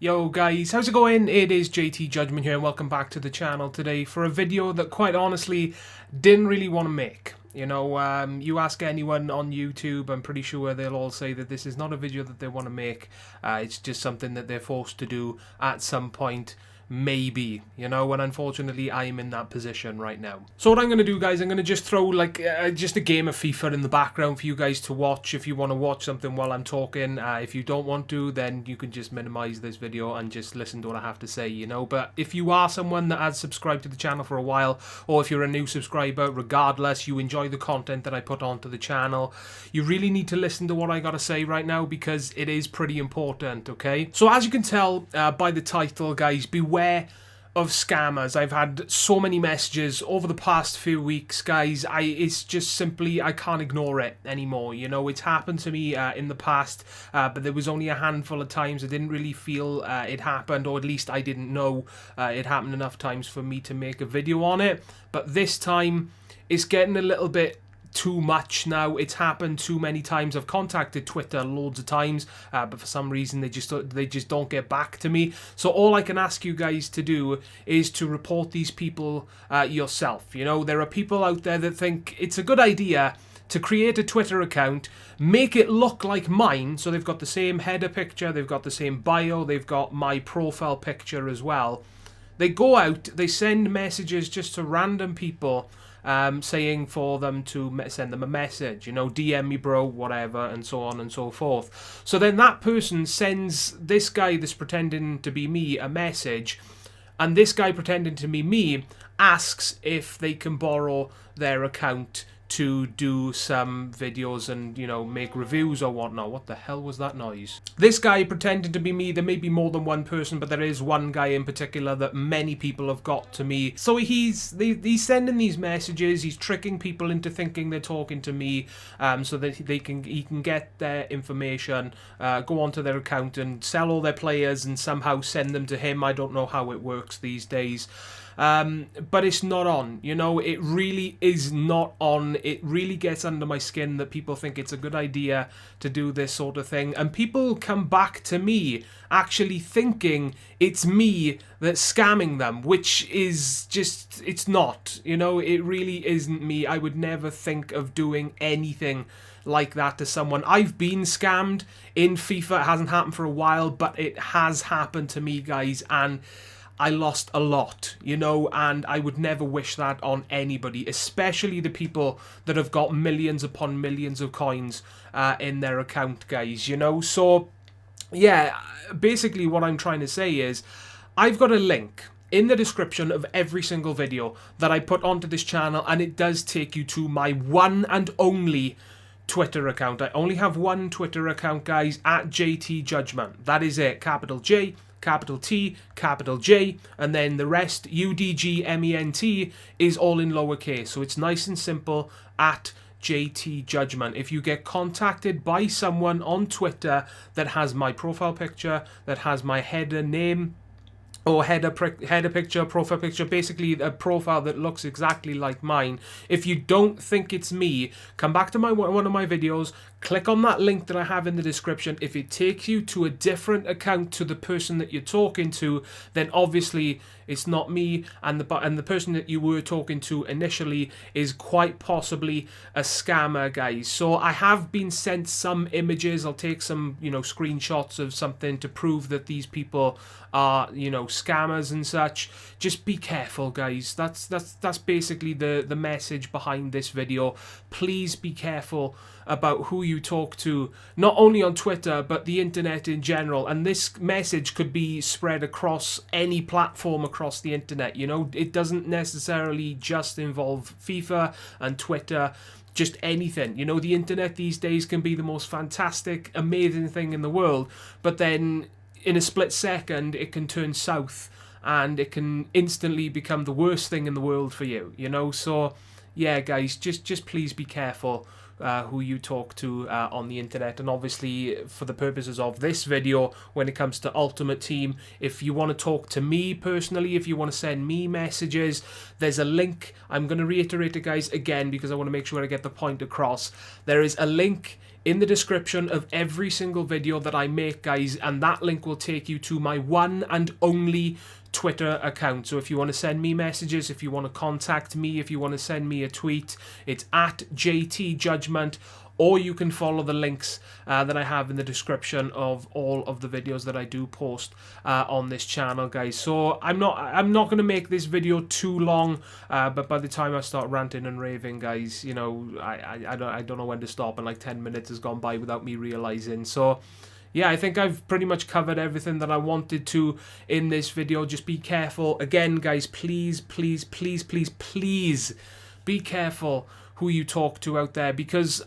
Yo guys, how's it going? It is JTJudgment here and welcome back to the channel today for a video that quite honestly didn't really want to make. You ask anyone on YouTube, I'm pretty sure they'll all say that this is not a video that they want to make. It's just something that they're forced to do at some point. Maybe, and unfortunately I'm in that position right now. So what I'm going to do, guys, I'm going to just throw just a game of FIFA in the background for you guys to watch if you want to watch something while I'm talking. If you don't want to, then you can just minimize this video and just listen to what I have to say, But if you are someone that has subscribed to the channel for a while, or if you're a new subscriber, regardless, you enjoy the content that I put onto the channel, you really need to listen to what I got to say right now because it is pretty important, okay? So as you can tell by the title, guys, beware of scammers. I've had so many messages over the past few weeks, guys. It's just simply, I can't ignore it anymore. It's happened to me in the past, but there was only a handful of times I didn't really feel it happened, or at least I didn't know it happened enough times for me to make a video on it. But this time, it's getting a little bit too much now. It's happened too many times. I've contacted Twitter loads of times, but for some reason they just don't get back to me. So all I can ask you guys to do is to report these people yourself. There are people out there that think it's a good idea to create a Twitter account, make it look like mine, so they've got the same header picture, they've got the same bio, they've got my profile picture as well. They go out, they send messages just to random people, saying for them to send them a message, DM me bro, whatever, and so on and so forth. So then that person sends this guy that's pretending to be me a message, and this guy pretending to be me asks if they can borrow their account to do some videos and, make reviews or whatnot. What the hell was that noise? This guy pretending to be me, there may be more than one person, but there is one guy in particular that many people have got to me. So he's sending these messages, he's tricking people into thinking they're talking to me, so that he can get their information, go onto their account and sell all their players and somehow send them to him. I don't know how it works these days. But it's not on, it really is not on. It really gets under my skin that people think it's a good idea to do this sort of thing. And people come back to me actually thinking it's me that's scamming them, which is just, it's not, it really isn't me. I would never think of doing anything like that to someone. I've been scammed in FIFA. It hasn't happened for a while, but it has happened to me, guys, and I lost a lot, and I would never wish that on anybody, especially the people that have got millions upon millions of coins in their account, guys, So, yeah, basically what I'm trying to say is I've got a link in the description of every single video that I put onto this channel, and it does take you to my one and only Twitter account. I only have one Twitter account, guys, at JTJudgment. That is it, capital J, capital T, capital J, and then the rest, UDGMENT, is all in lowercase. So it's nice and simple, at JTJudgment. If you get contacted by someone on Twitter that has my profile picture, that has my header name, or header picture, profile picture, basically a profile that looks exactly like mine. If you don't think it's me, come back to one of my videos, click on that link that I have in the description. If it takes you to a different account to the person that you're talking to, then obviously it's not me, and the person that you were talking to initially is quite possibly a scammer, guys. So I have been sent some images. I'll take some, screenshots of something to prove that these people are, scammers and such. Just be careful, guys. That's basically the message behind this video. Please be careful about who you talk to, not only on Twitter, but the internet in general. And this message could be spread across any platform across the internet. It doesn't necessarily just involve FIFA and Twitter, just anything. The internet these days can be the most fantastic, amazing thing in the world, but then in a split second it can turn south and it can instantly become the worst thing in the world for you, So yeah, guys, just please be careful who you talk to on the internet. And obviously, for the purposes of this video, when it comes to Ultimate Team, if you want to talk to me personally, if you want to send me messages, there's a link. I'm going to reiterate it, guys, again, because I want to make sure I get the point across. There is a link in the description of every single video that I make, guys, and that link will take you to my one and only Twitter account. So if you want to send me messages, if you want to contact me, if you want to send me a tweet, it's at JTJudgment, or you can follow the links that I have in the description of all of the videos that I do post on this channel, guys. So I'm not going to make this video too long, but by the time I start ranting and raving, guys, you know, I don't know when to stop, and like 10 minutes has gone by without me realizing. So yeah, I think I've pretty much covered everything that I wanted to in this video. Just be careful. Again, guys, please, please, please, please, please be careful who you talk to out there, because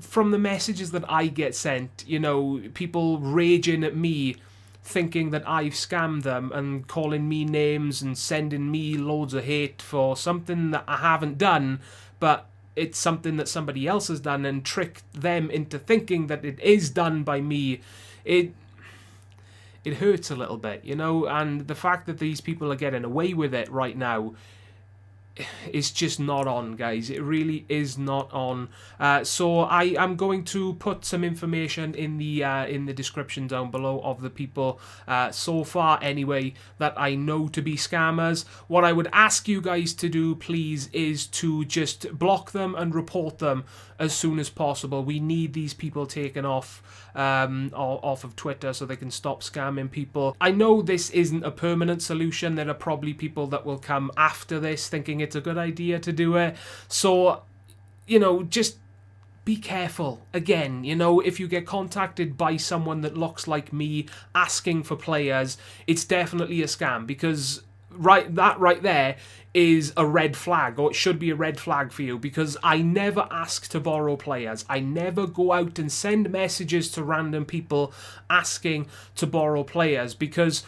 from the messages that I get sent, you know, people raging at me thinking that I've scammed them and calling me names and sending me loads of hate for something that I haven't done, but it's something that somebody else has done, and trick them into thinking that it is done by me. It hurts a little bit, you know, and the fact that these people are getting away with it right now, it's just not on, guys. It really is not on. So I am going to put some information in the description down below of the people so far anyway that I know to be scammers. What I would ask you guys to do, please, is to just block them and report them as soon as possible. We need these people taken off of Twitter so they can stop scamming people. I know this isn't a permanent solution. There are probably people that will come after this thinking it's a good idea to do it. So, you know, just be careful. Again, you know, if you get contacted by someone that looks like me asking for players, it's definitely a scam, because that right there is a red flag, or it should be a red flag for you, because I never ask to borrow players. I never go out and send messages to random people asking to borrow players, because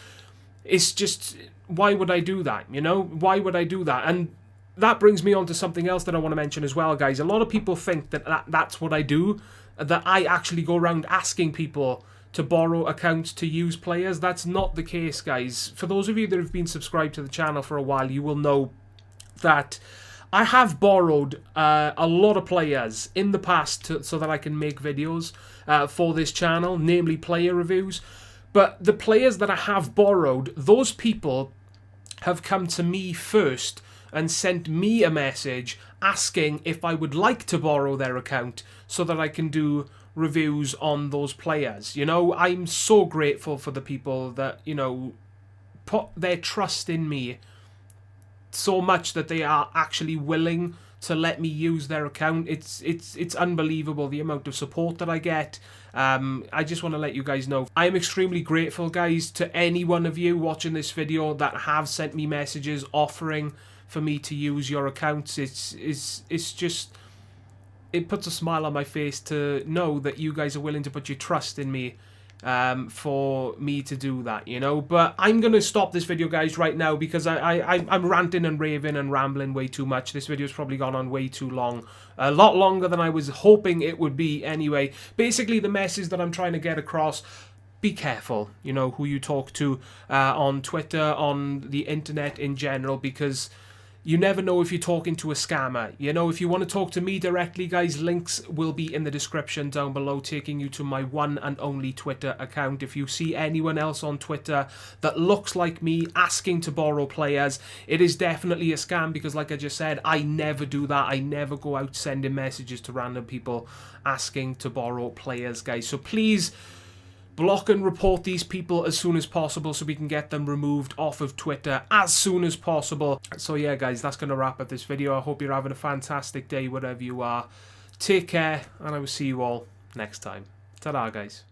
it's just, why would I do that, you know? Why would I do that? And that brings me on to something else that I want to mention as well, guys. A lot of people think that that's what I do, that I actually go around asking people to borrow accounts to use players. That's not the case, guys. For those of you that have been subscribed to the channel for a while, you will know that I have borrowed a lot of players in the past so that I can make videos for this channel, namely player reviews. But the players that I have borrowed, those people have come to me first and sent me a message asking if I would like to borrow their account so that I can do reviews on those players. You know, I'm so grateful for the people that, you know, put their trust in me so much that they are actually willing to let me use their account. It's unbelievable the amount of support that I get. I just want to let you guys know I am extremely grateful, guys, to any one of you watching this video that have sent me messages offering for me to use your accounts. It's just, it puts a smile on my face to know that you guys are willing to put your trust in me for me to do that, you know. But I'm going to stop this video, guys, right now, because I'm ranting and raving and rambling way too much. This video's probably gone on way too long. A lot longer than I was hoping it would be anyway. Basically, the message that I'm trying to get across: be careful, you know, who you talk to on Twitter, on the internet in general, because you never know if you're talking to a scammer. You know, if you want to talk to me directly, guys, links will be in the description down below, taking you to my one and only Twitter account. If you see anyone else on Twitter that looks like me asking to borrow players, it is definitely a scam, because like I just said, I never do that. I never go out sending messages to random people asking to borrow players, guys. So please block and report these people as soon as possible so we can get them removed off of Twitter as soon as possible. So yeah, guys, that's going to wrap up this video. I hope you're having a fantastic day wherever you are. Take care, and I will see you all next time. Ta-da, guys.